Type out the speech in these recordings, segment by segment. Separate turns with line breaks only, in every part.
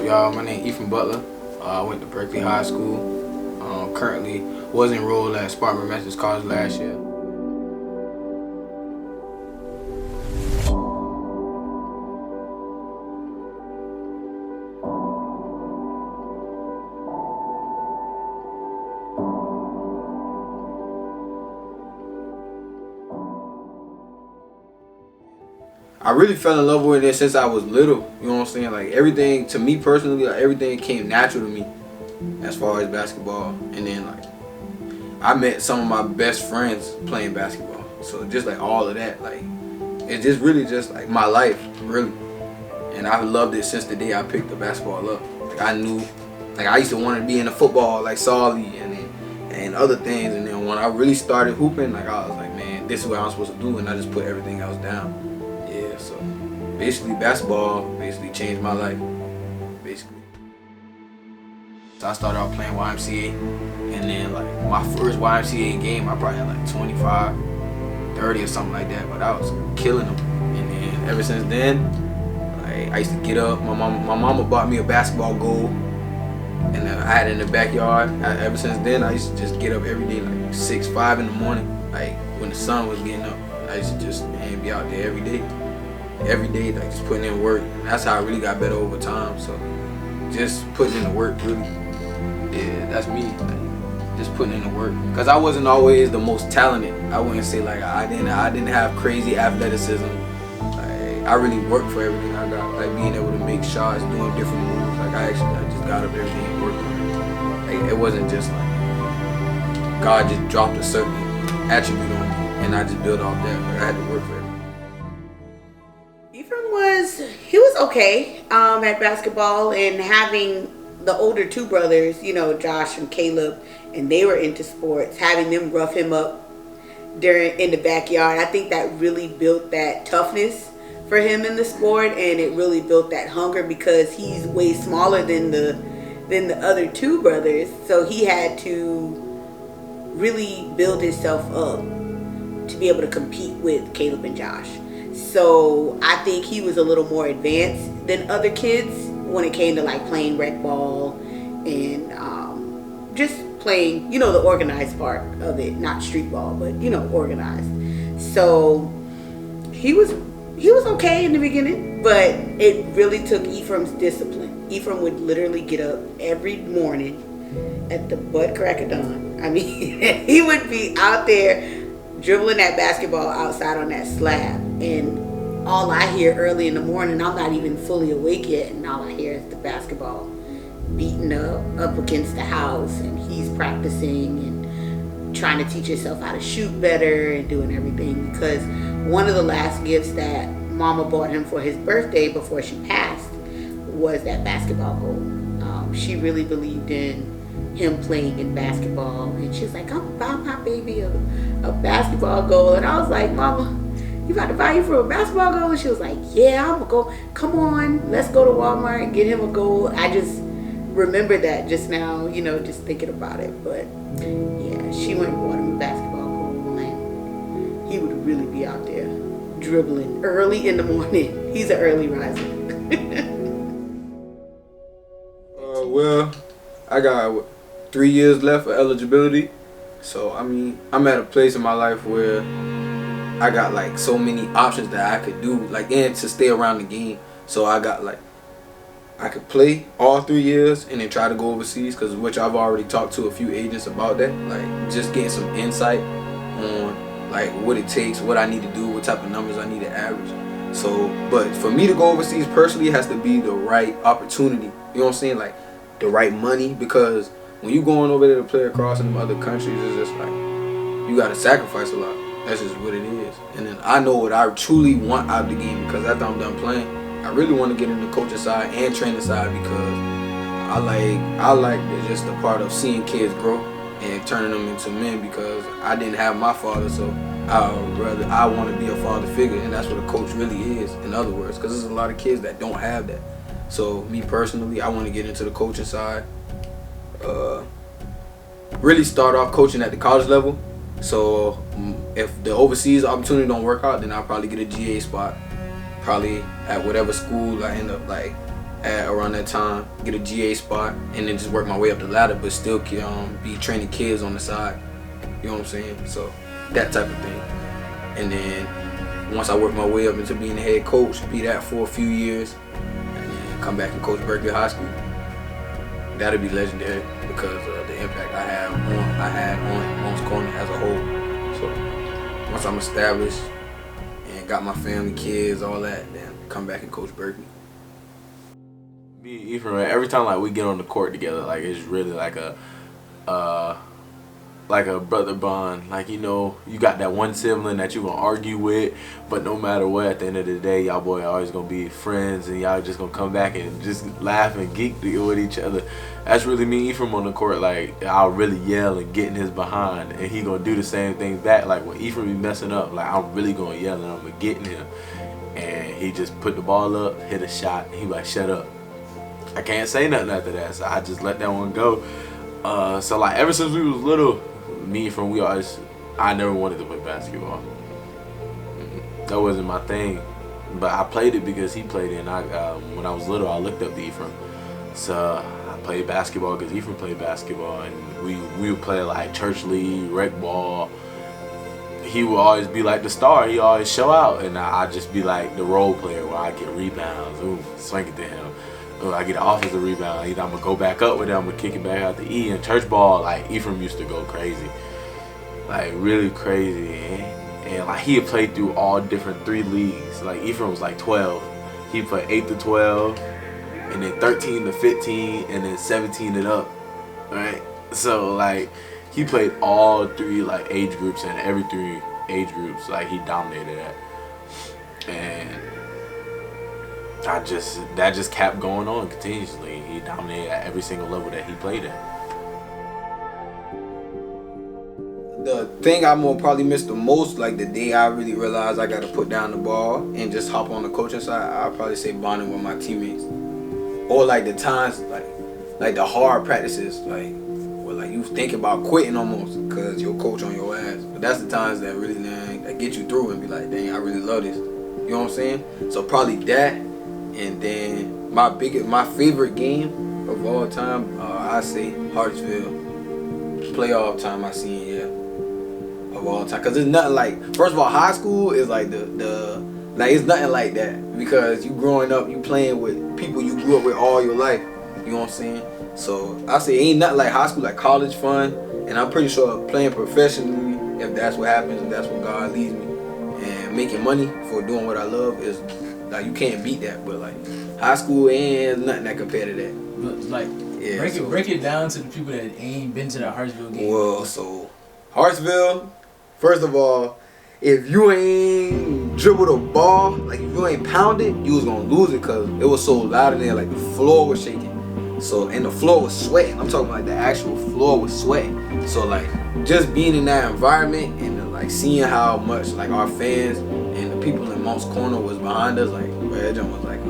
y'all? My name is Ephraim Butler. I went to Berkeley High School. Currently was enrolled at Spartanburg Methodist College last year. I really fell in love with it since I was little. You know what I'm saying? Like everything, to me personally, like everything came natural to me as far as basketball. And then like I met some of my best friends playing basketball. So just like all of that, like it's just really just like my life, really. And I loved it since the day I picked the basketball up. Like I knew, like I used to want to be in the football, like Solly and other things. And then when I really started hooping, like I was like, man, this is what I'm supposed to do. And I just put everything else down. Yeah, so basically basketball basically changed my life, basically. So I started out playing YMCA, and then like my first YMCA game, I probably had like 25, 30 or something like that, but I was killing them. And then ever since then, like I used to get up, my mama bought me a basketball goal, and then I had it in the backyard. Ever since then, I used to just get up every day like 6, 5 in the morning, like when the sun was getting up. I used to just be out there every day, like just putting in work. And that's how I really got better over time. So just putting in the work, really. Yeah, that's me. Like, just putting in the work. Cause I wasn't always the most talented. I wouldn't say like I didn't have crazy athleticism. Like I really worked for everything I got. Like being able to make shots, doing different moves. Like I just got up every day and worked on it. Like it wasn't just like God just dropped a certain attribute on me. And I just built off that. Like I had to work for it.
Ephraim was okay at basketball, and having the older two brothers, you know, Josh and Caleb, and they were into sports, having them rough him up in the backyard, I think that really built that toughness for him in the sport, and it really built that hunger because he's way smaller than the other two brothers, so he had to really build himself up to be able to compete with Caleb and Josh. So I think he was a little more advanced than other kids when it came to like playing rec ball and just playing, you know, the organized part of it, not street ball, but you know, organized. So he was okay in the beginning, but it really took Ephraim's discipline. Ephraim would literally get up every morning at the butt crack of dawn. I mean, he would be out there dribbling that basketball outside on that slab, and all I hear early in the morning, I'm not even fully awake yet, and all I hear is the basketball beating up against the house, and he's practicing and trying to teach himself how to shoot better and doing everything, because one of the last gifts that Mama bought him for his birthday before she passed was that basketball goal. She really believed in him playing in basketball, and she's like, I'm gonna buy my baby a basketball goal. And I was like, Mama, you about to buy you for a basketball goal? And she was like, yeah, I'm gonna go, come on, let's go to Walmart and get him a goal. I just remembered that just now, you know, just thinking about it. But yeah, she went and bought him a basketball goal, and he would really be out there dribbling early in the morning. He's an early riser.
Well, I got 3 years left for eligibility. So, I mean, I'm at a place in my life where I got like so many options that I could do, like, and to stay around the game. So I got like, I could play all 3 years and then try to go overseas, because which I've already talked to a few agents about that. Like, just getting some insight on like what it takes, what I need to do, what type of numbers I need to average. So, but for me to go overseas personally, it has to be the right opportunity. You know what I'm saying? Like, the right money, because when you going over there to play across in other countries, it's just like you gotta sacrifice a lot. That's just what it is. And then I know what I truly want out of the game, because after I'm done playing, I really want to get in the coaching side and training side, because I like just the part of seeing kids grow and turning them into men, because I didn't have my father, so I want to be a father figure, and that's what a coach really is, in other words, because there's a lot of kids that don't have that. So me personally, I want to get into the coaching side. Really start off coaching at the college level. So if the overseas opportunity don't work out, then I'll probably get a GA spot, probably at whatever school I end up like at around that time, get a GA spot, and then just work my way up the ladder, but still be training kids on the side. You know what I'm saying? So that type of thing. And then once I work my way up into being the head coach, be that for a few years, and then come back and coach Berkeley High School. That'll be legendary because of the impact I had on Moncks Corner as a whole. So once I'm established and got my family, kids, all that, then come back and coach Berkeley.
Me and Ephraim, every time like we get on the court together, like it's really like a brother bond. Like, you know, you got that one sibling that you gonna argue with, but no matter what, at the end of the day, y'all boy always gonna be friends, and y'all just gonna come back and just laugh and geek with each other. That's really me and Ephraim on the court. Like, I'll really yell and get in his behind, and he gonna do the same thing back. Like when Ephraim be messing up, like I'm really gonna yell and I'm gonna get in him, and he just put the ball up, hit a shot, and he like, shut up. I can't say nothing after that, so I just let that one go. So like ever since we was little, me and Ephraim, I never wanted to play basketball. That wasn't my thing, but I played it because he played it, and when I was little, I looked up to Ephraim. So I played basketball because Ephraim played basketball, and we would play like church league, rec ball. He would always be like the star. He always show out, and I'd just be like the role player where I get rebounds, swing it to him. I get an offensive rebound. Either I'm gonna go back up with it, I'm gonna kick it back out to E. And church ball, like Ephraim used to go crazy, like really crazy, and like he had played through all different 3 leagues. Like Ephraim was like 12, he played 8 to 12, and then 13 to 15, and then 17 and up, right? So like he played all 3 like age groups, and every 3 age groups like he dominated that, and that just kept going on continuously. He dominated at every single level that he played at.
The thing I'm gonna probably miss the most, like the day I really realized I gotta put down the ball and just hop on the coaching side, I'll probably say bonding with my teammates. Or like the times, like the hard practices, like where like you think about quitting almost because your coach on your ass. But that's the times that really that get you through and be like, dang, I really love this. You know what I'm saying? So probably that. And then my favorite game of all time, I say Hartsville. Playoff time I seen, yeah, of all time. Cause it's nothing like, first of all, high school is like like it's nothing like that because you growing up, you playing with people you grew up with all your life. You know what I'm saying? So I say ain't nothing like high school, like college fun. And I'm pretty sure playing professionally, if that's what happens, if that's what God leads me, and making money for doing what I love is. Like you can't beat that, but like high school ain't nothing that compare to that.
Like yeah, break it down to the people that ain't been to the Hartsville game.
Well, so Hartsville, first of all, if you ain't dribbled a ball, like if you ain't pounded, you was gonna lose it because it was so loud in there, like the floor was shaking. So and the floor was sweating. I'm talking like the actual floor was sweating. So like just being in that environment and like seeing how much like our fans and the people in Moncks Corner was behind us, like that was like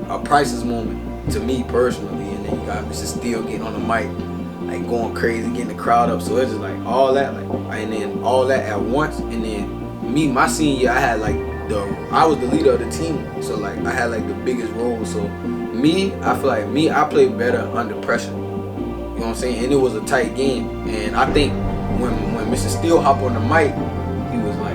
a priceless moment to me personally. And then you got Mr. Steele getting on the mic, like going crazy, getting the crowd up. So it's just like all that, like, and then all that at once. And then me, my senior year, I had like I was the leader of the team, so like I had like the biggest role. So I feel like I played better under pressure. You know what I'm saying? And it was a tight game. And I think when Mr. Steele hopped on the mic, he was like,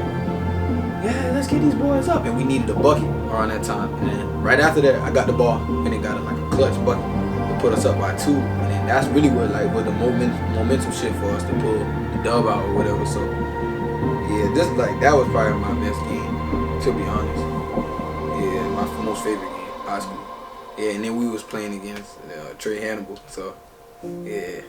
yeah, let's get these boys up. And we needed a bucket around that time. And then right after that, I got the ball and it got like a clutch bucket to put us up by 2. And then that's really what the momentum shit for us to pull the dub out or whatever. So yeah, that was probably my best game, to be honest. Yeah, my most favorite game, high school. Yeah, and then we was playing against Trey Hannibal. So yeah.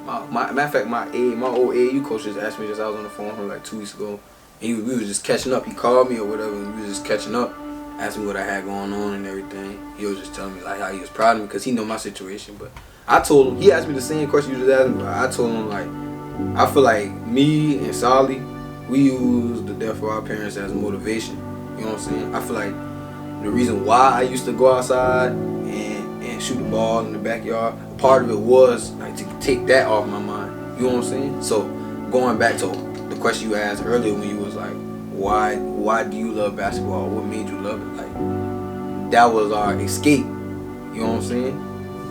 Matter of fact, my old AAU coach just asked me I was on the phone with him like 2 weeks ago. And we was just catching up. He called me or whatever, and we was just catching up, asked me what I had going on and everything. He was just telling me like how he was proud of me because he know my situation. But I told him, he asked me the same question you just asked me, but I told him like, I feel like me and Solly, we use the death of our parents as motivation. You know what I'm saying? I feel like the reason why I used to go outside and shoot the ball in the backyard, part of it was like to take that off my mind. You know what I'm saying? So going back to the question you asked earlier when you was like, why do you love basketball? What made you love it? Like that was our escape. You know what I'm saying?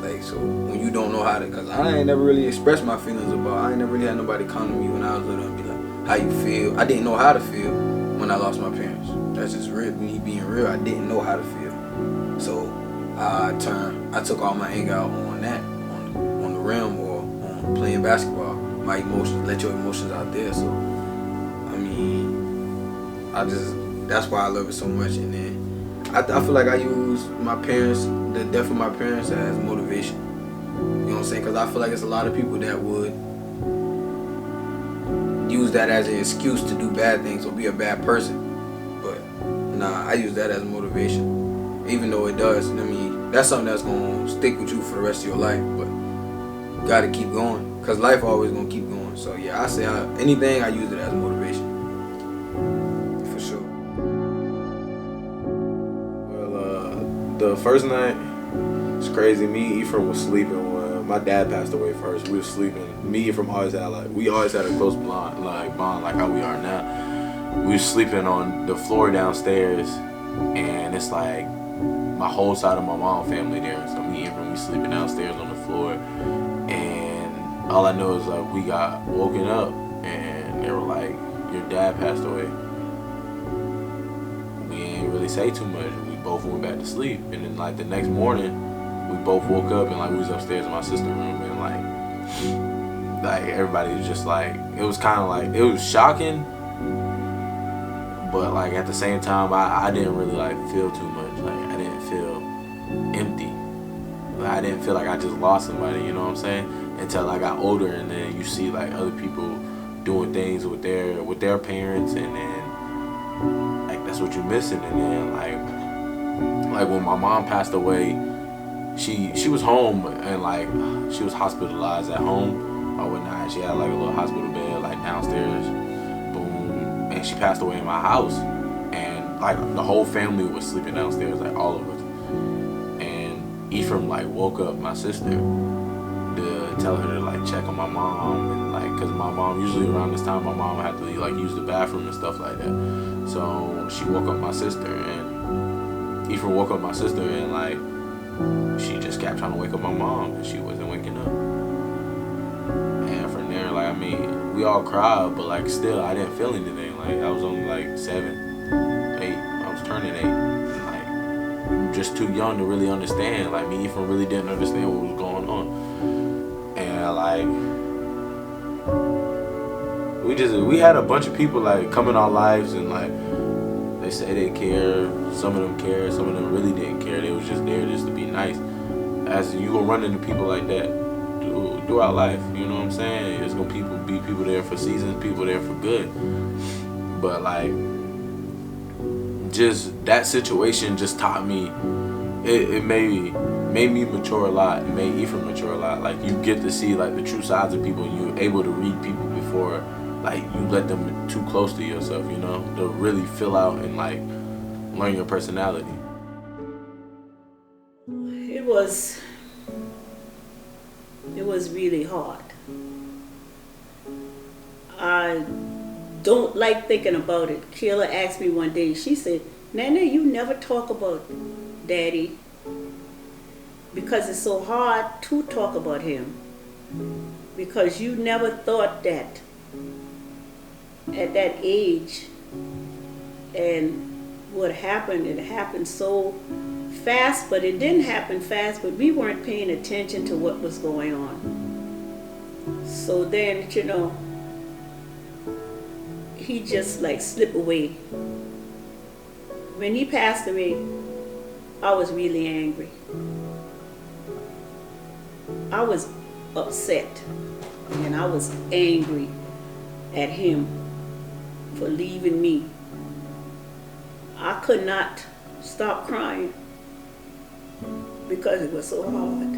Like, so when you don't know how to, cause I ain't never really expressed my feelings about. I ain't never really had nobody come to me when I was little and be like, "How you feel?" I didn't know how to feel when I lost my parents. That's just real. Me being real, I didn't know how to feel. So I took all my anger out on that, on the rim or on playing basketball. My emotions, let your emotions out there. So, I mean, that's why I love it so much. And then I feel like I use my parents, the death of my parents, as motivation. You know what I'm saying? Because I feel like it's a lot of people that would use that as an excuse to do bad things or be a bad person. But nah, I use that as motivation. Even though it does, I mean, that's something that's going to stick with you for the rest of your life. But you got to keep going. Because life always going to keep going. So yeah, I say anything, I use it as motivation. For sure.
Well, the first night, it's crazy. Me and Ephraim was sleeping when my dad passed away first. We were sleeping. Me and Ephraim we always had a close bond like how we are now. We were sleeping on the floor downstairs, and it's like my whole side of my mom's family there. So me and Ephraim, we sleeping downstairs on the floor, and all I know is like we got woken up, and they were like, "Your dad passed away." We ain't really say too much. We both went back to sleep, and then like the next morning, we both woke up and like we was upstairs in my sister's room, and like everybody was just like, it was kind of like, it was shocking, but like at the same time, I didn't really like feel too much. Like I didn't feel empty. Like, I didn't feel like I just lost somebody. You know what I'm saying? Until I got older, and then you see like other people doing things with their parents, and then like that's what you're missing. And then like when my mom passed away, she was home, and like she was hospitalized at home or whatnot. She had like a little hospital bed like downstairs, boom, and she passed away in my house, and like the whole family was sleeping downstairs, like all of us. And Ephraim like woke up my sister to tell her to like check on my mom, and like because my mom usually around this time my mom had to like use the bathroom and stuff like that. So she woke up my sister, and Ephraim woke up my sister, and like she just kept trying to wake up my mom, and she wasn't waking up. And from there, like I mean, we all cried, but like still I didn't feel anything. Like I was only like 7, 8. I was turning 8. And, like I'm just too young to really understand. Like me, Ephraim really didn't understand what was going on. And like we had a bunch of people like come in our lives, and like they say they care. Some of them care, some of them really didn't care. They was just there just to be nice. As you gonna run into people like that throughout life, you know what I'm saying? There's gonna be people there for seasons, people there for good. But like just that situation just taught me, it made me mature a lot. It made Ephraim mature a lot. Like you get to see like the true sides of people, and you're able to read people before like you let them too close to yourself, you know, to really fill out and like learn your personality.
It was really hard. I don't like thinking about it. Kayla asked me one day, she said, "Nana, you never talk about Daddy because it's so hard to talk about him, because you never thought that at that age, and what happened, it happened so fast, but it didn't happen fast, but we weren't paying attention to what was going on. So then, you know, he just like slipped away. When he passed away, I was really angry. I was upset, and I was angry at him for leaving me. I could not stop crying because it was so hard.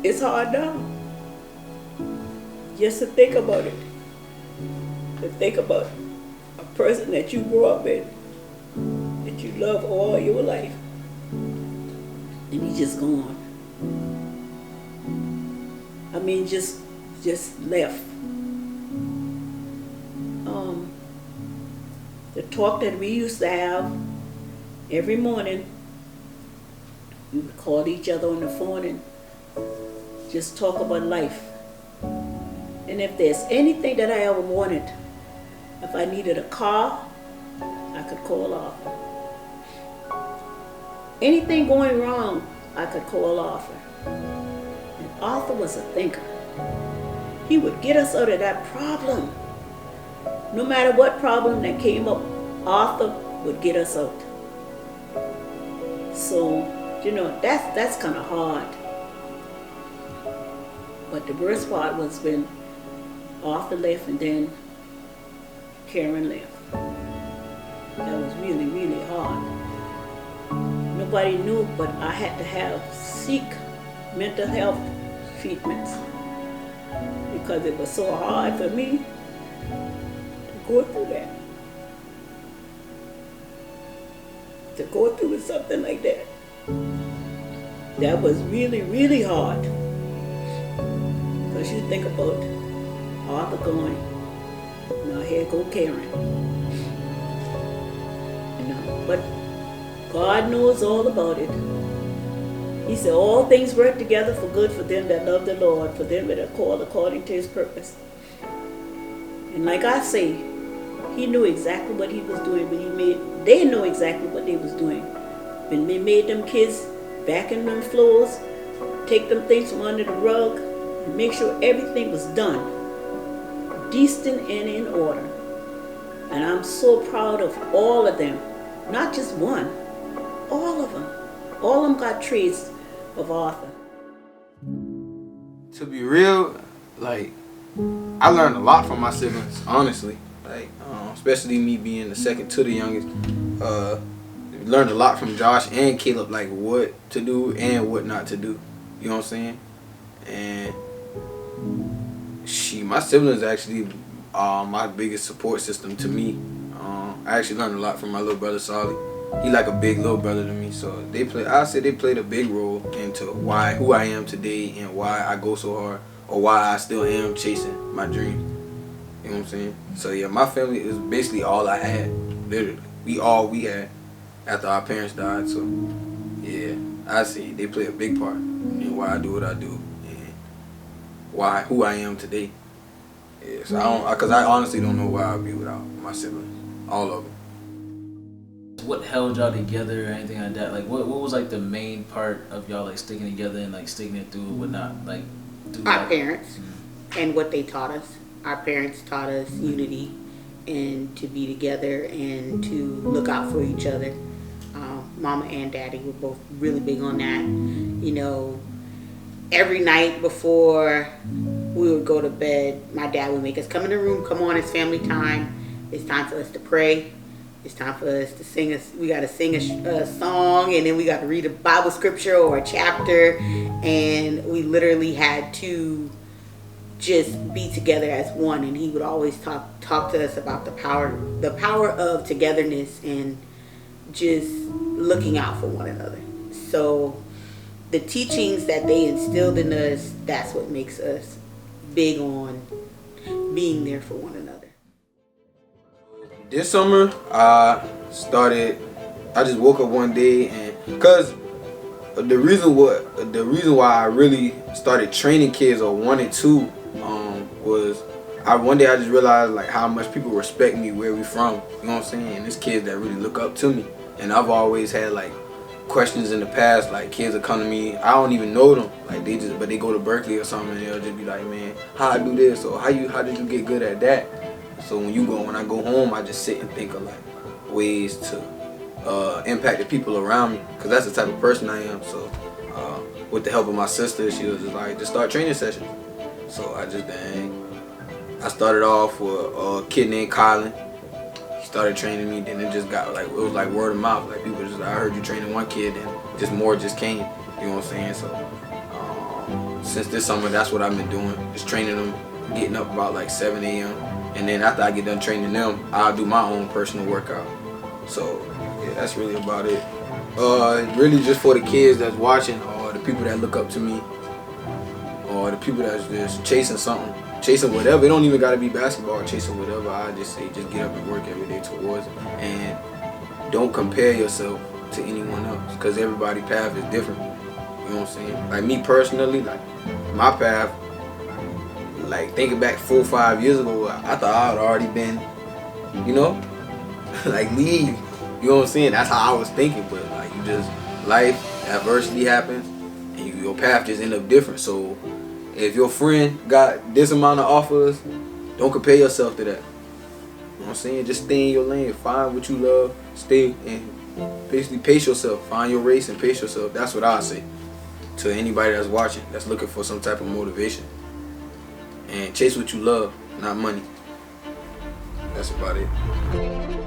It's hard now just to think about it, to think about a person that you grew up in, that you love all your life, and he's just gone. I mean, just talk that we used to have every morning. We would call each other on the phone and just talk about life. And if there's anything that I ever wanted, if I needed a car, I could call Arthur. Anything going wrong, I could call Arthur. And Arthur was a thinker. He would get us out of that problem. No matter what problem that came up, Arthur would get us out. So, that's kind of hard. But the worst part was when Arthur left and then Karen left. That was really, really hard. Nobody knew, but I had to seek mental health treatments because it was so hard for me to go through that. To go through something like that. That was really, really hard. Because you think about Arthur going, now here go Karen. But God knows all about it. He said all things work together for good for them that love the Lord, for them that are called according to his purpose. And like I say, he knew exactly what he was doing when they knew exactly what they was doing. When they made them kids vacuum them floors, take them things from under the rug, and make sure everything was done, decent and in order. And I'm so proud of all of them. Not just one, all of them. All of them got traits of Arthur.
To be real, like, I learned a lot from my siblings, honestly. Like, especially me being the second to the youngest. Learned a lot from Josh and Caleb, like what to do and what not to do. You know what I'm saying? And my siblings actually are my biggest support system to me. I actually learned a lot from my little brother Solly. He like a big little brother to me, so I say they played a big role into who I am today and why I go so hard, or why I still am chasing my dream. You know what I'm saying? So yeah, my family is basically all I had. Literally, we had after our parents died. So yeah, I see they play a big part in why I do what I do and who I am today. Yeah, so because I honestly don't know where I'd be without my siblings. All of them.
What held y'all together or anything like that? Like, what was like the main part of y'all like sticking together and like sticking it through and whatnot? Like,
our parents and what they taught us. Our parents taught us unity and to be together and to look out for each other. Mama and Daddy were both really big on that. You know, every night before we would go to bed, my dad would make us come in the room. Come on, it's family time. It's time for us to pray. It's time for us to sing. We got to sing a song, and then we got to read a Bible scripture or a chapter. And we literally had to just be together as one. And he would always talk to us about the power of togetherness and just looking out for one another. So the teachings that they instilled in us, that's what makes us big on being there for one another.
This summer, I just woke up one day, and because the reason why I really started training kids or wanted to was one day I just realized like how much people respect me where we from. You know what I'm saying? And there's kids that really look up to me, and I've always had like questions in the past. Like kids will come to me, I don't even know them, like but they go to Berkeley or something, and they'll just be like, man, how I do this, or how did you get good at that? So when I go home, I just sit and think of like ways to impact the people around me, because that's the type of person I am. So with the help of my sister, she was just like, just start training sessions. So I started off with a kid named Colin. He started training me, then it just got like, it was like word of mouth. Like people just, I heard you training one kid, and just more just came. You know what I'm saying? So since this summer, that's what I've been doing, just training them, getting up about like 7 a.m. And then after I get done training them, I'll do my own personal workout. So yeah, that's really about it. Really just for the kids that's watching, or the people that look up to me, or the people that's just chasing something, chasing whatever. It don't even gotta be basketball, chasing whatever. I just say just get up and work every day towards it, and don't compare yourself to anyone else, because everybody's path is different. You know what I'm saying? Like me personally, like my path, like thinking back 4 or 5 years ago, I thought I had already been, you know, like leave. You know what I'm saying? That's how I was thinking, but like you just, life, adversity happens, and your path just end up different. So if your friend got this amount of offers, don't compare yourself to that. You know what I'm saying? Just stay in your lane, find what you love, stay and basically pace yourself. Find your race and pace yourself. That's what I say to anybody that's watching, that's looking for some type of motivation. And chase what you love, not money. That's about it.